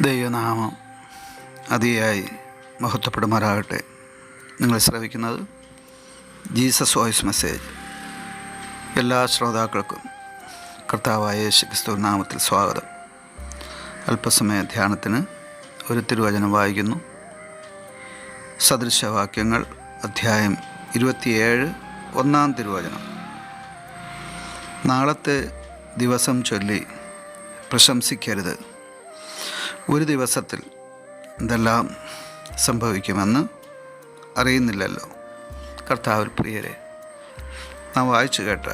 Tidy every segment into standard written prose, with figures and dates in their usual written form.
ദൈവനാമം അതിയായി മഹത്വപ്പെടുമാറാകട്ടെ. നിങ്ങൾ ശ്രവിക്കുന്നത് ജീസസ് വോയിസ് മെസ്സേജ്. എല്ലാ ശ്രോതാക്കൾക്കും കർത്താവായ യേശുക്രിസ്തു നാമത്തിൽ സ്വാഗതം. അല്പസമയ ധ്യാനത്തിന് ഒരു തിരുവചനം വായിക്കുന്നു. സദൃശവാക്യങ്ങൾ അധ്യായം 27 1-ാം തിരുവചനം. നാളത്തെ ദിവസം ചൊല്ലി പ്രശംസിക്കരുത്. ഒരു ദിവസത്തിൽ എന്തെല്ലാം സംഭവിക്കുമെന്ന് അറിയുന്നില്ലല്ലോ. കർത്താവിൽ പ്രിയരെ, നാം വായിച്ചു കേട്ട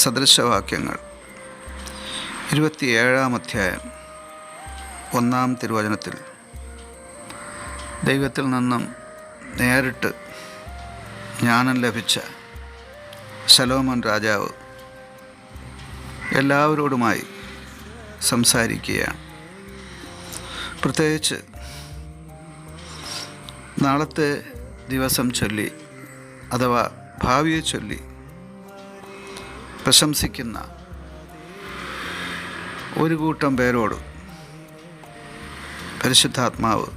സദൃശവാക്യങ്ങൾ 27-ാം അധ്യായം 1-ാം തിരുവചനത്തിൽ ദൈവത്തിൽ നിന്നും നേരിട്ട് ജ്ഞാനം ലഭിച്ച ശലോമോൻ രാജാവ് എല്ലാവരോടുമായി സംസാരിക്കുകയാണ്. പ്രത്യേകിച്ച് നാളത്തെ ദിവസം ചൊല്ലി അഥവാ ഭാവിയെ ചൊല്ലി പ്രശംസിക്കുന്ന ഒരു കൂട്ടം പേരോട് പരിശുദ്ധാത്മാവ്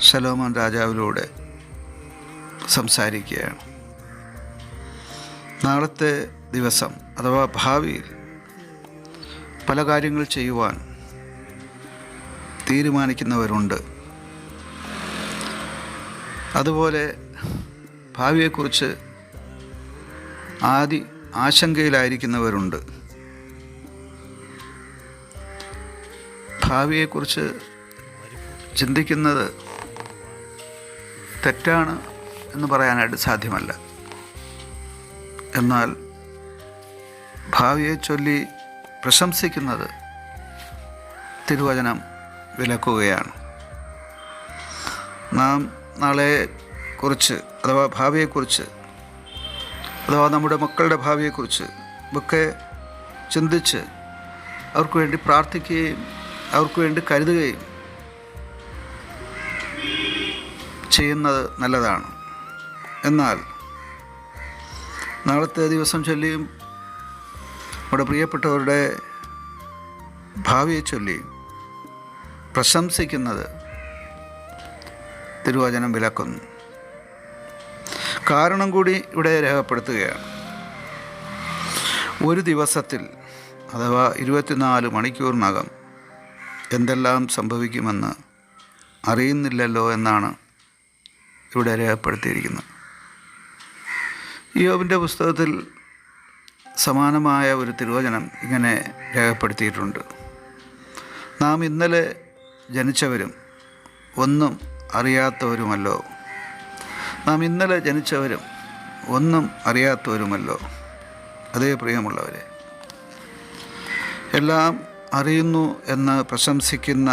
ശലോമോൻ രാജാവിലൂടെ സംസാരിക്കുകയാണ്. നാളത്തെ ദിവസം അഥവാ ഭാവിയിൽ പല കാര്യങ്ങൾ ചെയ്യുവാൻ തീരുമാനിക്കുന്നവരുണ്ട്. അതുപോലെ ഭാവിയെക്കുറിച്ച് ആശങ്കയിലായിരിക്കുന്നവരുണ്ട്. ഭാവിയെക്കുറിച്ച് ചിന്തിക്കുന്നത് തെറ്റാണ് എന്ന് പറയാനായിട്ട് സാധ്യമല്ല. എന്നാൽ ഭാവിയെ ചൊല്ലി പ്രശംസിക്കുന്നത് തിരുവചനം വിലക്കുകയാണ്. നാം നാളെക്കുറിച്ച് അഥവാ ഭാവിയെക്കുറിച്ച് അഥവാ നമ്മുടെ മക്കളുടെ ഭാവിയെക്കുറിച്ച് ഒക്കെ ചിന്തിച്ച് അവർക്ക് വേണ്ടി പ്രാർത്ഥിക്കുകയും അവർക്ക് വേണ്ടി കരുതുകയും ചെയ്യുന്നത് നല്ലതാണ്. എന്നാൽ നാളത്തെ ദിവസം ചൊല്ലിയും നമ്മുടെ പ്രിയപ്പെട്ടവരുടെ ഭാവിയെ ചൊല്ലിയും പ്രശംസിക്കുന്നത് തിരുവചനം വിലക്കുന്നു. കാരണം കൂടി ഇവിടെ രേഖപ്പെടുത്തുകയാണ്. ഒരു ദിവസത്തിൽ അഥവാ 24 മണിക്കൂറിനകം എന്തെല്ലാം സംഭവിക്കുമെന്ന് അറിയുന്നില്ലല്ലോ എന്നാണ് ഇവിടെ രേഖപ്പെടുത്തിയിരിക്കുന്നത്. യോബിൻ്റെ പുസ്തകത്തിൽ സമാനമായ ഒരു തിരുവചനം ഇങ്ങനെ രേഖപ്പെടുത്തിയിട്ടുണ്ട്. നാം ഇന്നലെ ജനിച്ചവരും ഒന്നും അറിയാത്തവരുമല്ലോ. നാം ഇന്നലെ ജനിച്ചവരും ഒന്നും അറിയാത്തവരുമല്ലോ. അതേ പ്രിയമുള്ളവരെ, എല്ലാം അറിയുന്നു എന്ന് പ്രശംസിക്കുന്ന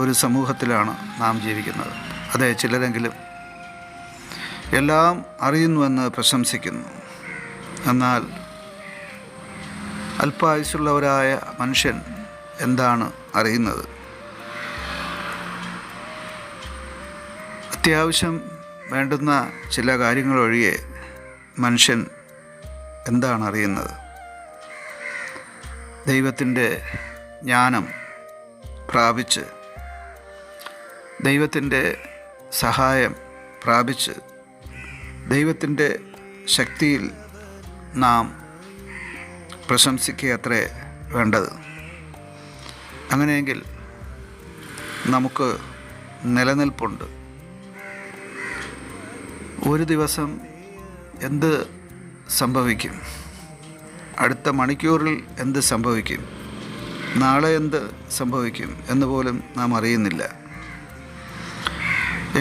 ഒരു സമൂഹത്തിലാണ് നാം ജീവിക്കുന്നത്. അതെ, ചിലരെങ്കിലും എല്ലാം അറിയുന്നുവെന്ന് പ്രശംസിക്കുന്നു. എന്നാൽ അല്പായുസ്സുള്ളവരായ മനുഷ്യൻ എന്താണ് അറിയുന്നത്? അത്യാവശ്യം വേണ്ടുന്ന ചില കാര്യങ്ങളൊഴികെ മനുഷ്യൻ എന്താണ് അറിയുന്നത്? ദൈവത്തിൻ്റെ ജ്ഞാനം പ്രാപിച്ച്, ദൈവത്തിൻ്റെ സഹായം പ്രാപിച്ച്, ദൈവത്തിൻ്റെ ശക്തിയിൽ നാം പ്രശംസിക്കുകയത്രേ വേണ്ടത്. അങ്ങനെയെങ്കിൽ നമുക്ക് നിലനിൽപ്പുണ്ട്. ഒരു ദിവസം എന്ത് സംഭവിക്കും, അടുത്ത മണിക്കൂറിൽ എന്ത് സംഭവിക്കും, നാളെ എന്ത് സംഭവിക്കും എന്ന് പോലും നാം അറിയുന്നില്ല.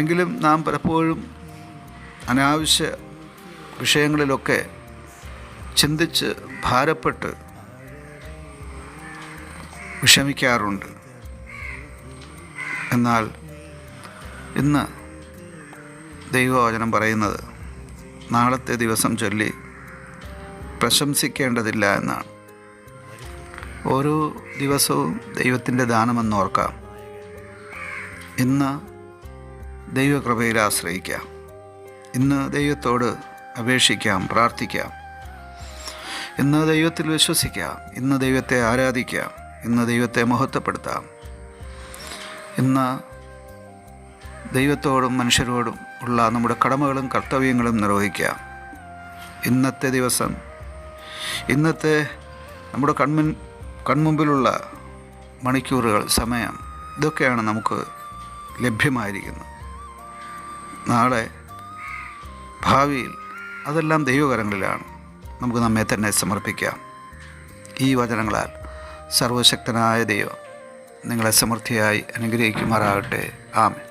എങ്കിലും നാം പലപ്പോഴും അനാവശ്യ വിഷയങ്ങളിലൊക്കെ ചിന്തിച്ച് ഭാരപ്പെട്ട് വിഷമിക്കാറുണ്ട്. എന്നാൽ ഇന്ന് ദൈവവചനം പറയുന്നത് നാളത്തെ ദിവസം ചൊല്ലി പ്രശംസിക്കേണ്ടതില്ല എന്നാണ്. ഓരോ ദിവസവും ദൈവത്തിൻ്റെ ദാനമെന്നോർക്കാം. ഇന്ന് ദൈവകൃപയിൽ ആശ്രയിക്കാം. ഇന്ന് ദൈവത്തോട് അപേക്ഷിക്കാം, പ്രാർത്ഥിക്കാം. ഇന്ന് ദൈവത്തിൽ വിശ്വസിക്കാം. ഇന്ന് ദൈവത്തെ ആരാധിക്കാം. ഇന്ന് ദൈവത്തെ മഹത്വപ്പെടുത്താം. ഇന്ന് ദൈവത്തോടും മനുഷ്യരോടും ഉള്ള നമ്മുടെ കടമകളും കർത്തവ്യങ്ങളും നിർവഹിക്കുക. ഇന്നത്തെ ദിവസം, ഇന്നത്തെ നമ്മുടെ കൺമുമ്പിലുള്ള മണിക്കൂറുകൾ, സമയം, ഇതൊക്കെയാണ് നമുക്ക് ലഭ്യമായിരിക്കുന്നത്. നാളെ, ഭാവിയിൽ അതെല്ലാം ദൈവകരങ്ങളിലാണ്. നമുക്ക് നമ്മെ തന്നെ സമർപ്പിക്കാം. ഈ വചനങ്ങളാൽ സർവശക്തനായ ദൈവം നിങ്ങളെ സമൃദ്ധിയായി അനുഗ്രഹിക്കുമാറാകട്ടെ. ആമേൻ.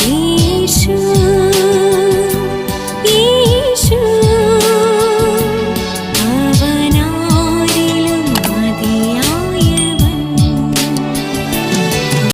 യേശു